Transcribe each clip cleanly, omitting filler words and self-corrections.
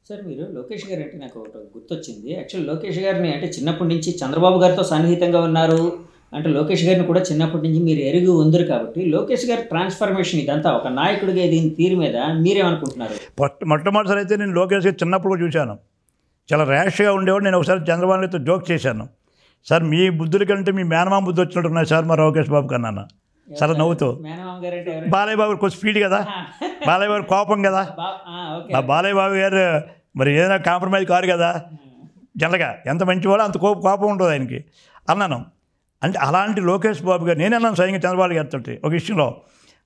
Sir మీరు లోకేష్ గారు అంటే నాకు ఒకటి గుర్తొచ్చింది. యాక్చువల్ లోకేష్ గారిని అంటే చిన్నప్పటి నుంచి చంద్రబాబు గారితో సన్నిహితంగా ఉన్నారు. అంటే లోకేష్ గారిని కూడా చిన్నప్పటి నుంచి మీరు ఎరిగి ఉందిరు కాబట్టి లోకేష్ గారి ట్రాన్స్‌ఫర్మేషన్ ఇదంతా ఒక నాయకుడిగా దీని తీరు మీద మీరేమనుకుంటున్నారు? మొట్టమొదటిసారి అయితే నేను లోకేష్ గారు చిన్నప్పుడు కూడా చూశాను. చాలా ర్యాష్గా ఉండేవాడు. నేను ఒకసారి చంద్రబాబు నాయుడుతో జోక్ చేశాను. సార్ మీ బుద్ధుల కంటే మీ మేనమామ బుద్ధి వచ్చినట్టు ఉన్నాయి సార్ మా లోకేష్ బాబు కన్నా. సరే నవ్వుతూ మేనమామ గారంటే ఎవరండి? బాలయ్య బాబు కొంచెం స్పీడ్ కదా, బాలయ్య బాబు కోపం కదా, ఓకే. ఆ బాలయ్య బాబు గారు మరి ఏదైనా కాంప్రమైజ్ కారు కదా. జనరల్గా ఎంత మంచివాడో అంత కోపం ఉంటుంది ఆయనకి అన్నాను. అంటే అలాంటి లోకేష్ బాబు గారు నేను అన్నాను స్వయంగా చంద్రబాబు గారితో ఒక విషయంలో.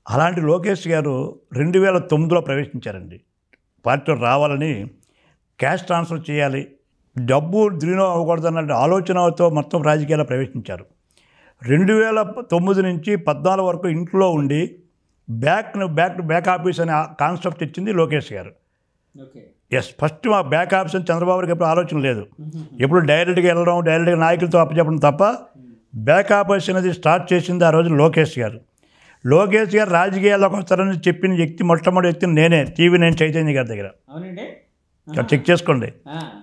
అలాంటి లోకేష్ గారు 2009లో ప్రవేశించారండి. పార్టీలో రావాలని, క్యాష్ ట్రాన్స్ఫర్ చేయాలి, డబ్బు దుర్వినియోగం అవ్వకూడదు అన్న ఆలోచనతో మొత్తం రాజకీయాల్లో ప్రవేశించారు. 2009 నుంచి 14 వరకు ఇంట్లో ఉండి బ్యాక్ ఆఫీస్ అనే కాన్సెప్ట్ ఇచ్చింది లోకేష్ గారు. ఓకే. ఎస్, ఫస్ట్ మా బ్యాక్ ఆఫీస్ అని చంద్రబాబు గారికి ఎప్పుడు ఆలోచన లేదు. ఎప్పుడు డైరెక్ట్గా వెళ్ళడం, డైరెక్ట్గా నాయకులతో అప్పచెప్పడం తప్ప బ్యాక్ ఆఫీస్ అనేది స్టార్ట్ చేసింది ఆ రోజు లోకేష్ గారు. లోకేష్ గారు రాజకీయాల్లోకి వస్తారని చెప్పిన వ్యక్తి మొట్టమొదటి వ్యక్తి నేనే, టీవీ నేను చైతన్య గారి దగ్గర. అవునండి. చెక్ చేసుకోండి,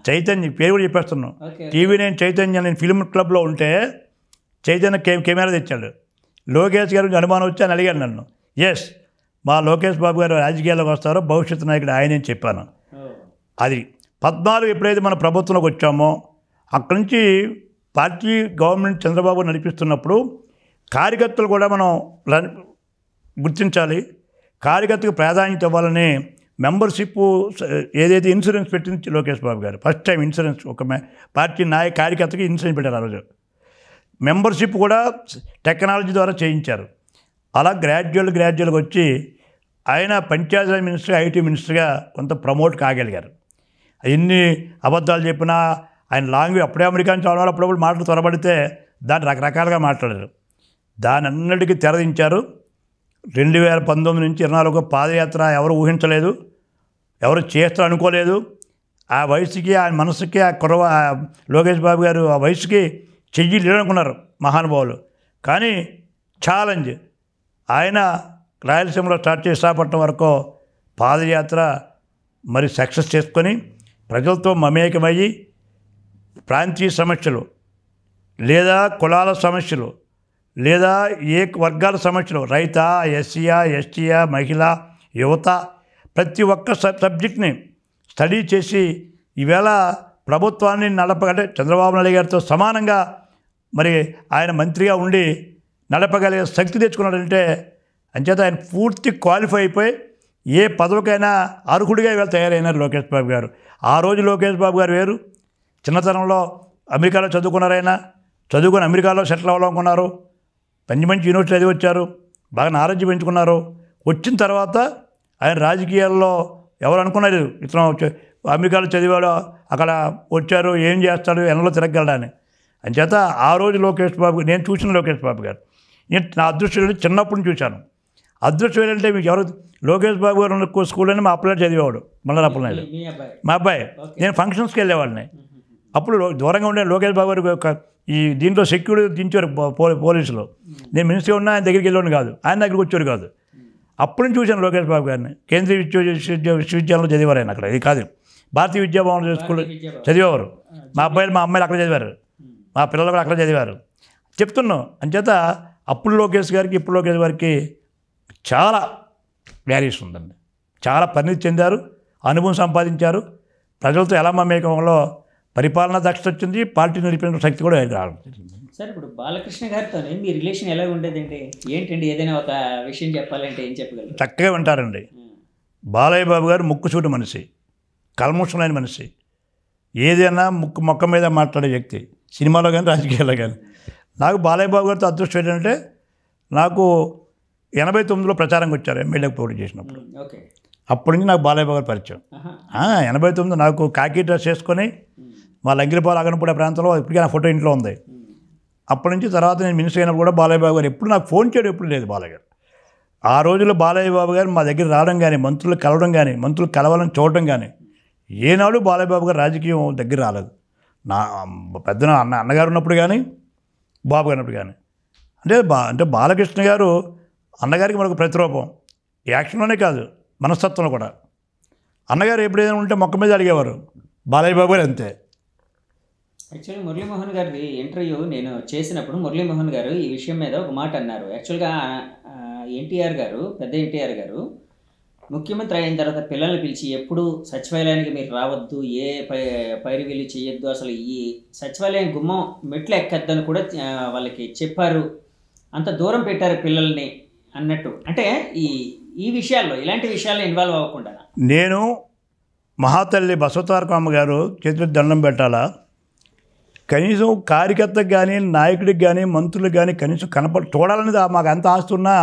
చైతన్య పేరు కూడా చెప్పేస్తున్నాను. టీవీ నేను చైతన్య, నేను ఫిల్మ్ క్లబ్లో ఉంటే చైతన్య కెమెరా తెచ్చాడు. లోకేష్ గారికి అనుమానం వచ్చి అని అడిగాడు నన్ను. ఎస్, మా లోకేష్ బాబు గారు రాజకీయాల్లోకి వస్తారో భవిష్యత్తు నాయకుడు ఆయనే చెప్పాను. అది 14 ఎప్పుడైతే మన ప్రభుత్వంలోకి వచ్చామో అక్కడి నుంచి పార్టీ గవర్నమెంట్ చంద్రబాబు నడిపిస్తున్నప్పుడు కార్యకర్తలు కూడా మనం గుర్తించాలి, కార్యకర్తకు ప్రాధాన్యత ఇవ్వాలని మెంబర్షిప్ ఏదైతే ఇన్సూరెన్స్ పెట్టింది లోకేష్ బాబు గారు. ఫస్ట్ టైం ఇన్సూరెన్స్ ఒక పార్టీ కార్యకర్తకి ఇన్సూరెన్స్ పెట్టారు ఆ రోజు. మెంబర్షిప్ కూడా టెక్నాలజీ ద్వారా చేయించారు. అలా గ్రాడ్యువల్గా వచ్చి ఆయన పంచాయతీరాజ్ మినిస్టర్, ఐటీ మినిస్టర్గా కొంత ప్రమోట్ కాగలిగారు. ఎన్ని అబద్ధాలు చెప్పినా ఆయన లాంగ్వేజ్ అప్పుడే అమెరికా నుంచి అవడం అప్పుడప్పుడు మాటలు త్వరపడితే దాన్ని రకరకాలుగా మాట్లాడారు. దాని అన్నిటికీ తెరదించారు. 2019 నుంచి 24 పాదయాత్ర ఎవరు ఊహించలేదు, ఎవరు చేస్తారు అనుకోలేదు. ఆ వయసుకి, ఆ మనసుకి, ఆ లోకేష్ బాబు గారు ఆ వయసుకి చెయ్యి లేదనుకున్నారు మహానుభావులు. కానీ ఛాలెంజ్ ఆయన రాయలసీమలో స్టార్ట్ చేసి విశాఖపట్నం వరకు పాదయాత్ర మరి సక్సెస్ చేసుకొని ప్రజలతో మమేకమయ్యి ప్రాంతీయ సమస్యలు లేదా కులాల సమస్యలు లేదా ఏ వర్గాల సమస్యలు, రైతా, ఎస్సీయా, ఎస్టీయా, మహిళ, యువత, ప్రతి ఒక్క సబ్జెక్ట్ని స్టడీ చేసి ఈవేళ ప్రభుత్వాన్ని నడపగలే చంద్రబాబు నాయుడు గారితో సమానంగా మరి ఆయన మంత్రిగా ఉండి నడపగలిగే శక్తి తెచ్చుకున్నాడంటే అంచేత ఆయన పూర్తి క్వాలిఫై అయిపోయి ఏ పదవికైనా అర్హుడిగా ఇవాళ తయారైనారు లోకేష్ బాబు గారు. ఆ రోజు లోకేష్ బాబు గారు వేరు. చిన్నతనంలో అమెరికాలో చదువుకున్నారైనా, చదువుకొని అమెరికాలో సెటిల్ అవ్వాలనుకున్నారు, మంచి యూనివర్సిటీ చదివి వచ్చారు, బాగా నాలెడ్జ్ పెంచుకున్నారు. వచ్చిన తర్వాత ఆయన రాజకీయాల్లో ఎవరు అనుకున్నారు ఇతను అమెరికాలో చదివాడు, అక్కడ వచ్చారు, ఏం చేస్తాడు, ఎండలో తిరగలడని. అంచేత ఆ రోజు లోకేష్ బాబు నేను చూసిన లోకేష్ బాబు గారు నేను నా అదృష్టం చిన్నప్పటి నుంచి చూశాను. అదృష్టం ఏంటంటే మీకు ఎవరు లోకేష్ బాబు గారు ఉన్న స్కూల్లోనే మా అప్పలనాయుడు చదివేవాడు, మళ్ళీ అప్పలనాయుడు మా అబ్బాయి. నేను ఫంక్షన్స్కి వెళ్ళేవాడిని. అప్పుడు దూరంగా ఉండే లోకేష్ బాబు గారు ఈ దీంట్లో సెక్యూరిటీ దించారు పోలీసులు. నేను మినిస్టర్ ఉన్నా ఆయన దగ్గరికి వెళ్ళాను కాదు, ఆయన దగ్గరికి వచ్చారు కాదు. అప్పుడు నుంచి చూశాను లోకేష్ బాబు గారిని. కేంద్రీయ విశ్వవిద్యాలయంలో చదివారు ఆయన. అక్కడ ఇది కాదు, భారతీయ విద్యాభవన్ స్కూల్ చదివేవారు. మా అబ్బాయిలు మా అమ్మాయిలు అక్కడ చదివారు, మా పిల్లలు కూడా అక్కడ చదివారు. చెప్తున్నాం. అంచేత అప్పుడు లోకేష్ గారికి ఇప్పుడు లోకేష్ గారికి చాలా వేరియేషన్ ఉందండి. చాలా పరిణితి చెందారు, అనుభవం సంపాదించారు. ప్రజలతో ఎలా మమేకంలో పరిపాలనా దక్షత వచ్చింది, పార్టీ నడిపిన శక్తి కూడా రావడం. సార్ ఇప్పుడు బాలకృష్ణ గారితో మీ రిలేషన్ ఎలా ఉండేదండి? ఏంటండి ఏదైనా ఒక విషయం చెప్పాలంటే ఏం చెప్పగలరు? చక్కగా వింటారండి. బాలయ్య బాబు గారు ముక్కుసూటి మనిషి, కల్మషమైన మనిషి, ఏదైనా మొక్క మీద మాట్లాడే వ్యక్తి, సినిమాలో కానీ రాజకీయాల్లో కానీ. నాకు బాలయ్య బాబు గారితో అదృష్టం ఏంటంటే నాకు 89లో ప్రచారంకి వచ్చారు, ఎమ్మెల్యేకి పోటీ చేసినప్పుడు. అప్పటి నుంచి నాకు బాలయ్య బాబు గారు పరిచయం. 89 నాకు కాకి డ్రెస్ వేసుకొని మా లంగిరిపాలు అగనపూడే ప్రాంతంలో ఇప్పటికీ నా ఫోటో ఇంట్లో ఉంది. అప్పటి నుంచి తర్వాత నేను మినిస్టర్ అయినప్పుడు కూడా బాలయ్య బాబు గారు ఎప్పుడు నాకు ఫోన్ చేయడం ఎప్పుడు లేదు. బాలయ్య గారు ఆ రోజుల్లో బాలయ్య బాబు గారు మా దగ్గర రావడం కానీ, మంత్రులు కలవడం కానీ, మంత్రులు కలవాలని చూడడం కానీ, ఏనాడు బాలయ్య బాబు గారు రాజకీయం దగ్గర రాలేదు. నా పెద్ద అన్నగారు ఉన్నప్పుడు కానీ, బాబు గారు ఉన్నప్పుడు కానీ. అంటే బాలకృష్ణ గారు అన్నగారికి మనకు ప్రతిరూపం. యాక్షన్లోనే కాదు, మనస్తత్వంలో కూడా అన్నగారు ఎప్పుడైనా ఉంటే మొక్క మీద అడిగేవారు. బాలయ్య బాబు గారు అంతే. యాక్చువల్లీ మురళీమోహన్ గారి ఇంటర్వ్యూ నేను చేసినప్పుడు మురళీమోహన్ గారు ఈ విషయం మీద ఒక మాట అన్నారు. యాక్చువల్గా ఎన్టీఆర్ గారు, పెద్ద ఎన్టీఆర్ గారు ముఖ్యమంత్రి అయిన తర్వాత పిల్లల్ని పిలిచి ఎప్పుడు సచివాలయానికి మీరు రావద్దు, ఏ పైరువీలు చేయొద్దు, అసలు ఈ సచివాలయం గుమ్మం మెట్లు ఎక్కద్దని కూడా వాళ్ళకి చెప్పారు, అంత దూరం పెట్టారు పిల్లల్ని అన్నట్టు. అంటే ఈ విషయాల్లో, ఇలాంటి విషయాల్లో ఇన్వాల్వ్ అవ్వకుండా నేను మహాతల్లి బసవతారకమ్మ గారు చేతులు దండం పెట్టాలా, కనీసం కార్యకర్తకు కానీ నాయకుడికి కానీ మంత్రులకు కానీ కనీసం చూడాలనేది మాకు ఎంత ఆస్తున్నా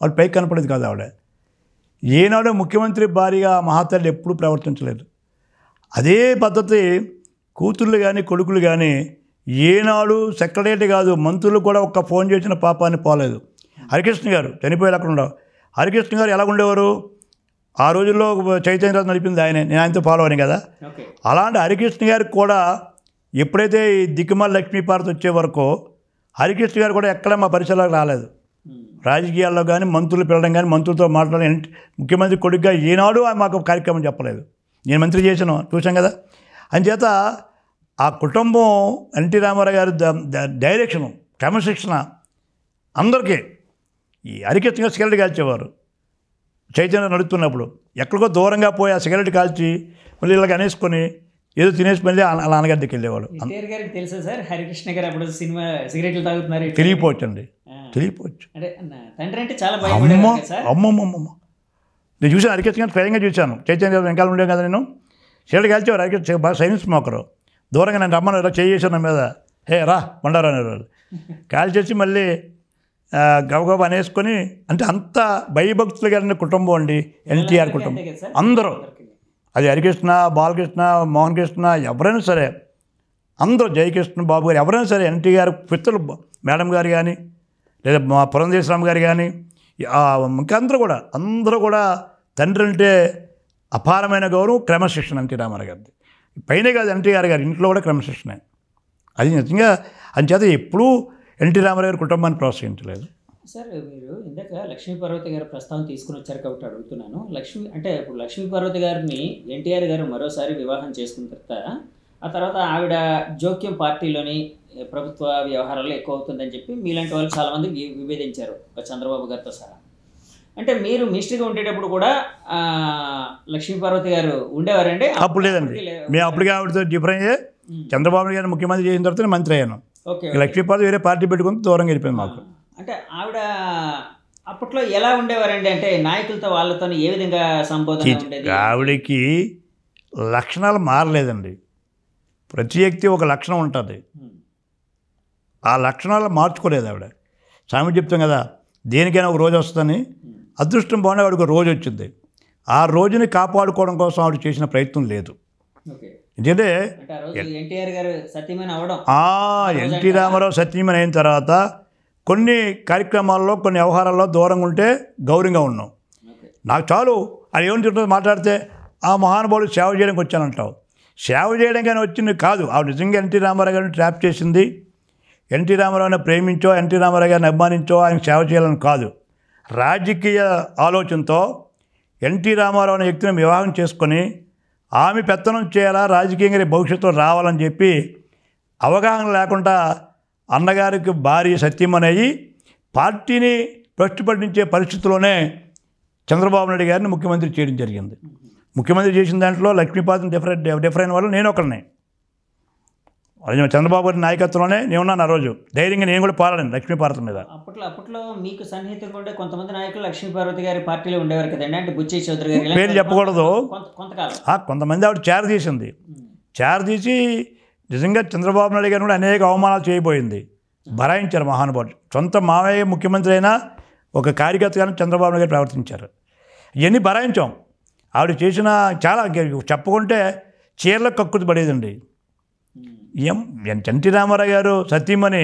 ఆవిడ పైకి కనపడేది కాదు. ఆవిడ ఏనాడు ముఖ్యమంత్రి భార్యగా మహాతల్లి ఎప్పుడూ ప్రవర్తించలేదు. అదే పద్ధతి కూతుళ్ళు కానీ కొడుకులు కానీ ఏనాడు సెక్రటరీ కాదు, మంత్రులు కూడా ఒక్క ఫోన్ చేసిన పాపాన్ని పోలేదు. హరికృష్ణ గారు చనిపోయి అక్కడ ఉండవు. హరికృష్ణ గారు ఎలా ఉండేవారు, ఆ రోజుల్లో చైతన్యరాజు నడిపింది ఆయనే, నేను ఆయనతో ఫాలో అయ్యాను కదా. అలాంటి హరికృష్ణ గారికి కూడా ఎప్పుడైతే ఈ దిక్కుమాల లక్ష్మీపార్వతి వచ్చే వరకు హరికృష్ణ గారు కూడా ఎక్కడ మా పరిసరాలకు రాలేదు. రాజకీయాల్లో కానీ మంత్రులు పిలవడం కానీ మంత్రులతో మాట్లాడే ముఖ్యమంత్రి కొడుకుగా ఏనాడు మాకు కార్యక్రమం చెప్పలేదు. నేను మంత్రి చేశాను, చూసాం కదా. అంచేత ఆ కుటుంబం ఎన్టీ రామారావు గారి డైరెక్షను, క్రమశిక్షణ అందరికీ. ఈ హరికృష్ణ గారు సిగరెట్ కాల్చేవారు చైతన్య నడుస్తున్నప్పుడు. ఎక్కడికో దూరంగా పోయి ఆ సిగరెట్ కాల్చి మళ్ళీ ఇలాగ అనేసుకొని ఏదో తినేసి మళ్ళీ అలా నాన్నగారి దగ్గరికి వెళ్ళేవాడు. తెలుసా సార్ హరికృష్ణ గారు అప్పుడు సినిమా సిగరెట్లు తాగుతున్నారు? తెలియపోవచ్చు అండి, తెలియపోవచ్చు. తండ్రి అంటే చాలా అమ్మమ్మమ్మ. నేను చూసాను, హరికృష్ణ గారు స్వయంగా చూశాను. చైతన్య వెనకాల ఉండేది కదా, నేను సిగరెట్ కాల్చేవారు. హరికృష్ణ బాగా సైన్స్ స్మోకరు. దూరంగా నేను రమ్మని ఇలా చేసాను మీద, హే రా బండారు అనేవాళ్ళు. కాల్చేసి మళ్ళీ గబగబ అనేసుకొని, అంటే అంత భయభక్తులు గారిన కుటుంబం అండి ఎన్టీఆర్ కుటుంబం. అందరూ, అది హరికృష్ణ, బాలకృష్ణ, మోహన్ కృష్ణ, ఎవరైనా సరే అందరూ, జయకృష్ణ బాబు గారు ఎవరైనా సరే, ఎన్టీఆర్ పిత్తలు మేడం గారు కానీ లేదా మా పురంధేశ్వరరావు గారు కానీ ఇంకా అందరూ కూడా తండ్రి అంటే అపారమైన గౌరవం, క్రమశిక్షణ ఎన్టీ రామారావు గారిది. పైనే కాదు ఎన్టీఆర్ గారు ఇంట్లో కూడా క్రమశిక్షణ. అది నిజంగా అంచేత ఎప్పుడూ ఎన్టీ రామారావు గారి కుటుంబాన్ని ప్రోత్సహించలేదు. సార్ మీరు ఇందాక లక్ష్మీపార్వతి గారు ప్రస్తావన తీసుకుని వచ్చారు కాబట్టి అడుగుతున్నాను. ఇప్పుడు లక్ష్మీపార్వతి గారిని ఎన్టీఆర్ గారు మరోసారి వివాహం చేసుకున్న తర్వాత ఆవిడ జోక్యం పార్టీలోని ప్రభుత్వ వ్యవహారాల్లో ఎక్కువ అవుతుందని చెప్పి మీలాంటి వాళ్ళు చాలామంది విభేదించారు, చంద్రబాబు గారితో సహా. అంటే మీరు మినిస్టర్గా ఉండేటప్పుడు కూడా లక్ష్మీపార్వతి గారు ఉండేవారండి? అప్పుడు లేదండి, మేము అప్పటికే ఆవిడతో డిఫరెంట్ అయ్యే. చంద్రబాబు గారిని ముఖ్యమంత్రి చేసిన తర్వాత మంత్రి అయ్యాను. లక్ష్మీపార్వతి వేరే పార్టీ పెట్టుకుని దూరంగా వెళ్ళిపోయింది మాకు. అంటే ఆవిడ అప్పట్లో ఎలా ఉండేవారండి? అంటే నాయకులతో వాళ్ళతో ఏ విధంగా సంబోధన ఉండేది? ఆవిడకి లక్షణాలు మారలేదండి. ప్రతి వ్యక్తి ఒక లక్షణం ఉంటుంది, ఆ లక్షణాలు మార్చుకోలేదు ఆవిడ. స్వామి చెప్తాం కదా, దేనికైనా ఒక రోజు వస్తుందని. అదృష్టం బాగుండే ఆవిడకి ఒక రోజు వచ్చింది. ఆ రోజుని కాపాడుకోవడం కోసం ఆవిడ చేసిన ప్రయత్నం లేదు. ఎందుకంటే ఎన్టీ రామారావు సత్యమని అయిన తర్వాత కొన్ని కార్యక్రమాల్లో కొన్ని వ్యవహారాల్లో దూరంగా ఉంటే గౌరవంగా ఉన్నాం. నాకు చాలు అది ఏమని చెప్తుంది మాట్లాడితే, ఆ మహానుభావుడు సేవ చేయడానికి వచ్చానంటావు. సేవ చేయడం కానీ వచ్చింది కాదు. ఆవిడ నిజంగా ఎన్టీ రామారావు గారిని ట్రాప్ చేసింది. ఎన్టీ రామారావుని ప్రేమించో, ఎన్టీ రామారావు గారిని అభిమానించో ఆయన సేవ చేయాలని కాదు. రాజకీయ ఆలోచనతో ఎన్టీ రామారావు అనే వ్యక్తిని వివాహం చేసుకొని ఆమె పెత్తనం చేయాలా, రాజకీయంగా భవిష్యత్తులో రావాలని చెప్పి అవగాహన లేకుండా అన్నగారికి భార్య సత్యమనేవి పార్టీని ప్రశ్నపట్టించే పరిస్థితుల్లోనే చంద్రబాబు నాయుడు గారిని ముఖ్యమంత్రి చేయడం జరిగింది. ముఖ్యమంత్రి చేసిన దాంట్లో లక్ష్మీపార్వతి డిఫరెంట్ వాళ్ళు నేను ఒకరిని. చంద్రబాబు గారి నాయకత్వంలోనే నేనున్నాను. ఆ రోజు ధైర్యంగా నేను కూడా పాడాను లక్ష్మీపార్వతి మీద. అప్పట్లో మీకు సన్నిహితంగా ఉండే కొంతమంది నాయకులు లక్ష్మీపార్వతి గారి పార్టీలో ఉండేవారు కదండి. అంటే బుచ్చయ్య చౌదరి గారి పేరు చెప్పకూడదు. కొంతమంది ఆవిడ చేరదీసింది. చేరదీసి నిజంగా చంద్రబాబు నాయుడు గారిని కూడా అనేక అవమానాలు చేయబోయింది. భరాయించారు మహానుభావుడు. సొంత మావయ్య ముఖ్యమంత్రి అయినా ఒక కార్యకర్తగానే చంద్రబాబు నాయుడు గారు ప్రవర్తించారు. ఇవన్నీ భరాయించాం. ఆవిడ చేసిన చాలా చెప్పుకుంటే చీరలకు కక్కుర్తి పడేదండి. ఎన్టీ రామారావు గారు సతీమణి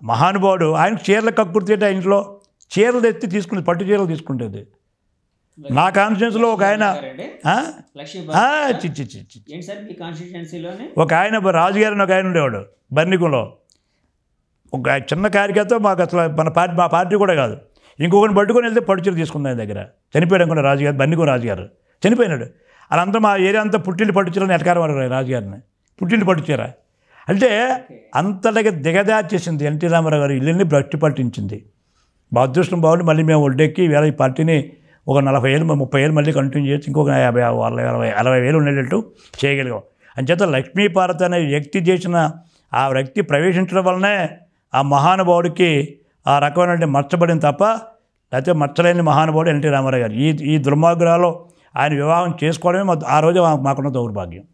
మహానుభావుడు, ఆయనకు చీరలకు కక్కుర్తి అంటే ఇంట్లో చీరలు తెచ్చి తీసుకుని పట్టు చీరలు తీసుకుంటేది. నా కాన్స్టిట్యున్సీలో ఒక ఆయన ఒక ఆయన రాజుగారిని ఒక ఆయన ఉండేవాడు బర్నికంలో. ఒక చిన్న కార్యకర్త మాకు అసలు మా పార్టీ కూడా కాదు. ఇంకొకరిని పట్టుకొని వెళ్తే పట్టు చీర తీసుకుంది ఆయన దగ్గర. చనిపోయాడు అనుకున్న రాజుగారు, బర్నికం రాజుగారు చనిపోయినాడు. వాళ్ళంతా మా ఏరియా అంతా పుట్టిల్లు పట్టుచీరని ఎటకారం వాడారు రాజుగారిని. పుట్టిల్లు పట్టుచీర అంటే అంతలాగా దిగదార్చేసింది ఎన్టీ రామారావు గారు ఇల్లుని భ్రష్టు పట్టించింది. మా అదృష్టం బాగుండి మళ్ళీ మేము ఒడ్డెక్కి వేళ ఈ పార్టీని ఒక 40 ఏళ్ళు 30 ఏళ్ళు మళ్ళీ కంటిన్యూ చేసి ఇంకొక 50 60 వేలు ఉండేటట్టు చేయగలిగాం. అంచేత లక్ష్మీపార్వతి అనే వ్యక్తి చేసిన ఆ వ్యక్తి ప్రవేశించడం వల్లనే ఆ మహానుభావుడికి ఆ రకమైన మచ్చబడిన తప్ప లేకపోతే మచ్చలేని మహానుభావుడు ఎన్టీ రామారావు గారు. ఈ దుర్మార్గురాలో ఆయన వివాహం చేసుకోవడమే ఆ రోజు మాకున్న దౌర్భాగ్యం.